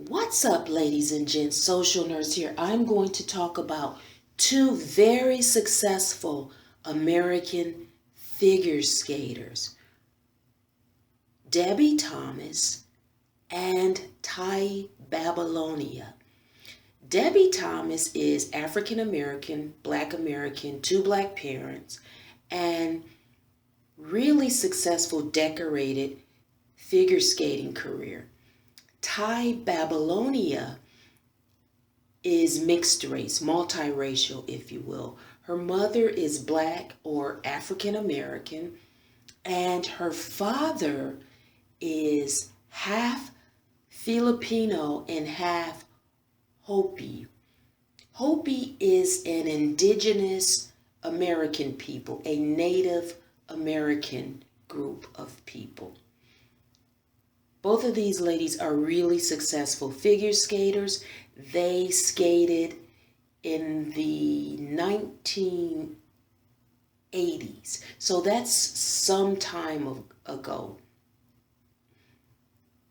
What's up, ladies and gents? Social Nurse here. I'm going to talk about two very successful American figure skaters, Debbie Thomas and Ty Babilonia. Debbie Thomas is African American, Black American, two Black parents, and really successful decorated figure skating career. Ty Babilonia is mixed race, multiracial, if you will. Her mother is Black or African American, and her father is half Filipino and half Hopi. Hopi is an indigenous American people, a Native American group of people. Both of these ladies are really successful figure skaters. They skated in the 1980s. So that's some time ago.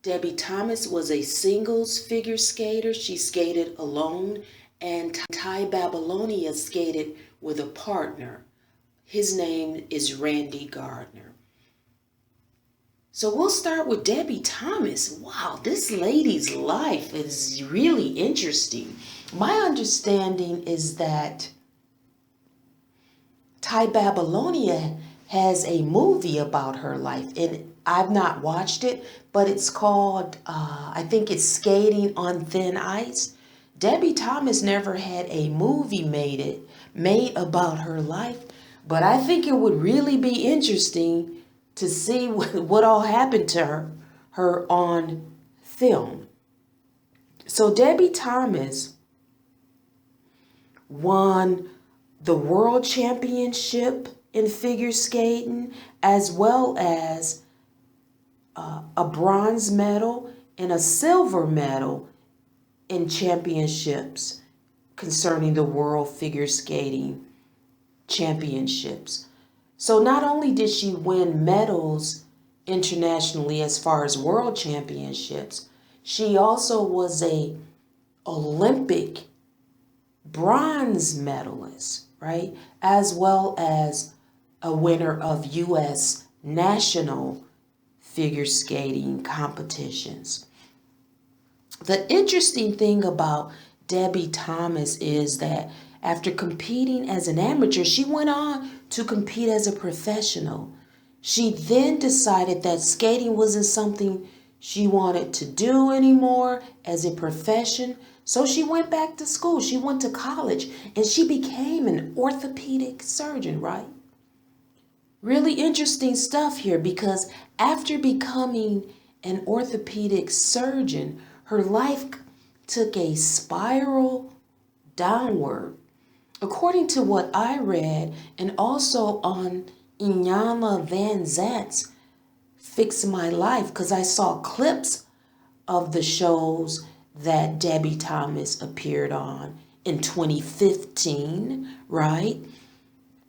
Debbie Thomas was a singles figure skater. She skated alone. And Ty Babilonia skated with a partner. His name is Randy Gardner. So we'll start with Debbie Thomas. Wow, this lady's life is really interesting. My understanding is that Ty Babilonia has a movie about her life, and I've not watched it, but it's called, I think it's Skating on Thin Ice. Debbie Thomas never had a movie made about her life, but I think it would really be interesting to see what all happened to her on film. So Debbie Thomas won the world championship in figure skating, as well as a bronze medal and a silver medal in championships concerning the world figure skating championships. So not only did she win medals internationally as far as world championships, she also was a Olympic bronze medalist, right? As well as a winner of U.S. national figure skating competitions. The interesting thing about Debbie Thomas is that after competing as an amateur, she went on to compete as a professional. She then decided that skating wasn't something she wanted to do anymore as a profession. So she went back to school. She went to college and she became an orthopedic surgeon, right? Really interesting stuff here, because after becoming an orthopedic surgeon, her life took a spiral downward. According to what I read, and also on Iyanla Vanzant's Fix My Life, because I saw clips of the shows that Debbie Thomas appeared on in 2015, right?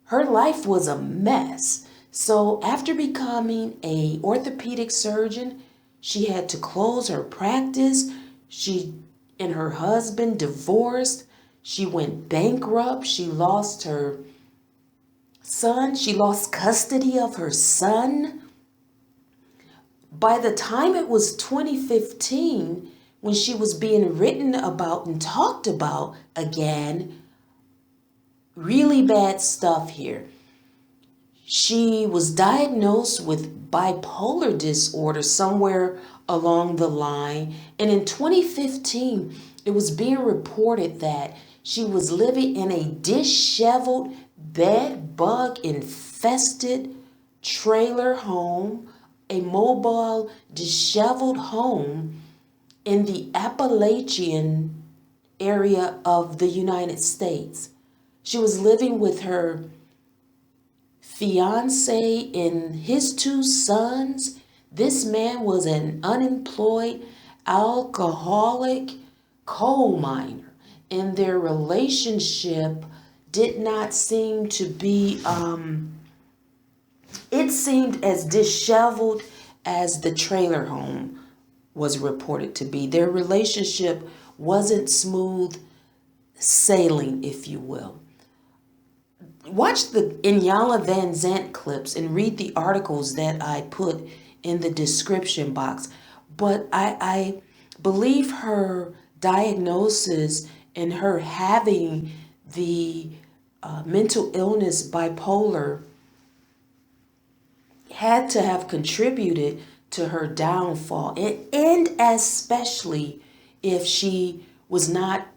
Her life was a mess. So after becoming an orthopedic surgeon, she had to close her practice. She and her husband divorced. She went bankrupt. She lost her son. She lost custody of her son. By the time it was 2015, when she was being written about and talked about again, really bad stuff here. She was diagnosed with bipolar disorder somewhere along the line. And in 2015, it was being reported that she was living in a disheveled, bed bug infested trailer home, a mobile disheveled home in the Appalachian area of the United States. She was living with her fiance and his two sons. This man was an unemployed alcoholic coal miner, and their relationship did not seem to be, it seemed as disheveled as the trailer home was reported to be. Their relationship wasn't smooth sailing, if you will. Watch the Iyanla Vanzant clips and read the articles that I put in the description box. But I believe her diagnosis and her having the mental illness bipolar had to have contributed to her downfall, and especially if she was not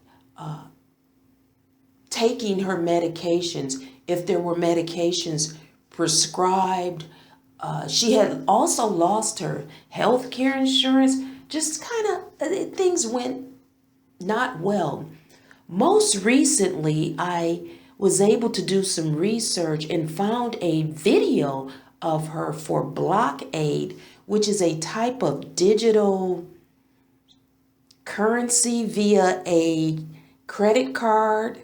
taking her medications, if there were medications prescribed. She had also lost her health care insurance. Just kind of, things went not well. Most recently, I was able to do some research and found a video of her for blockade, which is a type of digital currency via a credit card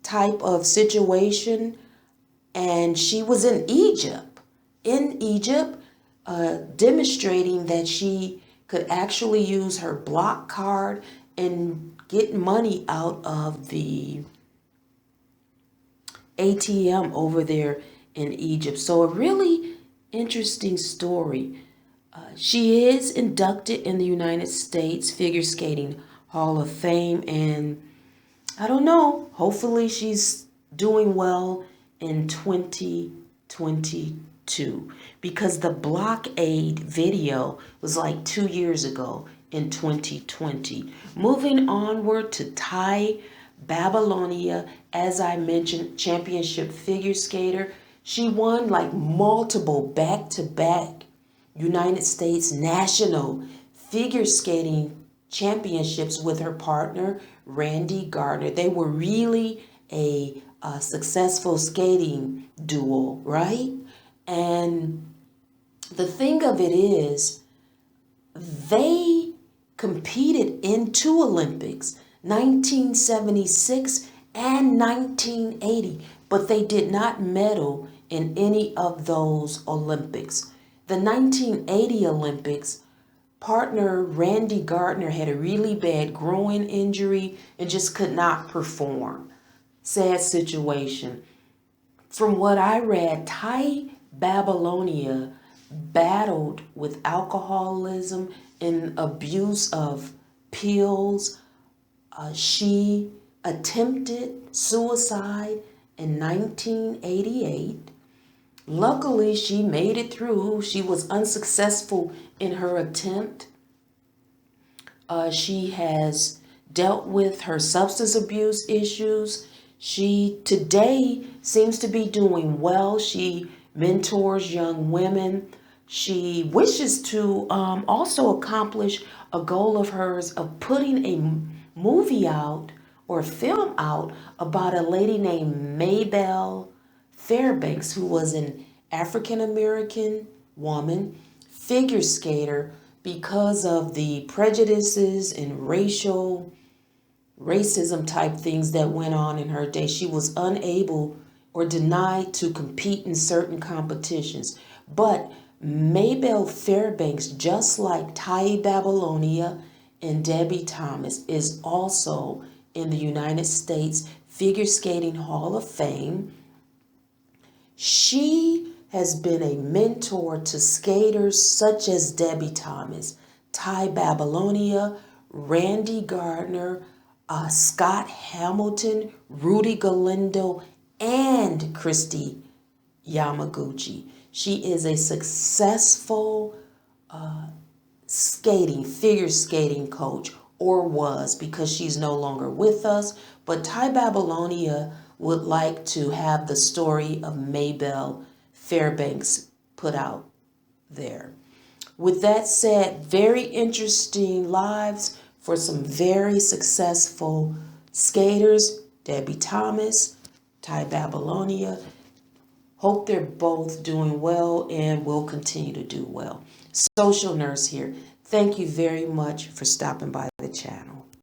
type of situation. And she was in Egypt, demonstrating that she could actually use her block card and get money out of the ATM over there in Egypt. So a really interesting story. She is inducted in the United States Figure Skating Hall of Fame, and I don't know, hopefully she's doing well in 2022, because the blockade video was like 2 years ago in 2020. Moving onward to Thai Babilonia, as I mentioned, championship figure skater. She won like multiple back-to-back United States national figure skating championships with her partner, Randy Gardner. They were really a successful skating duo, right? And the thing of it is, they competed in two Olympics, 1976 and 1980, but they did not medal in any of those Olympics. The 1980 Olympics, partner Randy Gardner had a really bad groin injury and just could not perform. Sad situation. From what I read, Thai Babilonia battled with alcoholism and abuse of pills. She attempted suicide in 1988. Luckily, she made it through. She was unsuccessful in her attempt. She has dealt with her substance abuse issues. She today seems to be doing well. She mentors young women. She wishes to also accomplish a goal of hers of putting a movie out or film out about a lady named Maybelle Fairbanks, who was an African-American woman, figure skater. Because of the prejudices and racism type things that went on in her day, she was unable or denied to compete in certain competitions. But Maybelle Fairbanks, just like Thai Babilonia and Debi Thomas, is also in the United States Figure Skating Hall of Fame. She has been a mentor to skaters such as Debi Thomas, Thai Babilonia, Randy Gardner, Scott Hamilton, Rudy Galindo, and Christy Yamaguchi. She is a successful figure skating coach, or was, because she's no longer with us. But Thai Babilonia would like to have the story of Maybelle Fairbanks put out there. With that said, very interesting lives for some very successful skaters, Debi Thomas, Thai Babilonia. Hope they're both doing well and will continue to do well. Social Nurse here. Thank you very much for stopping by the channel.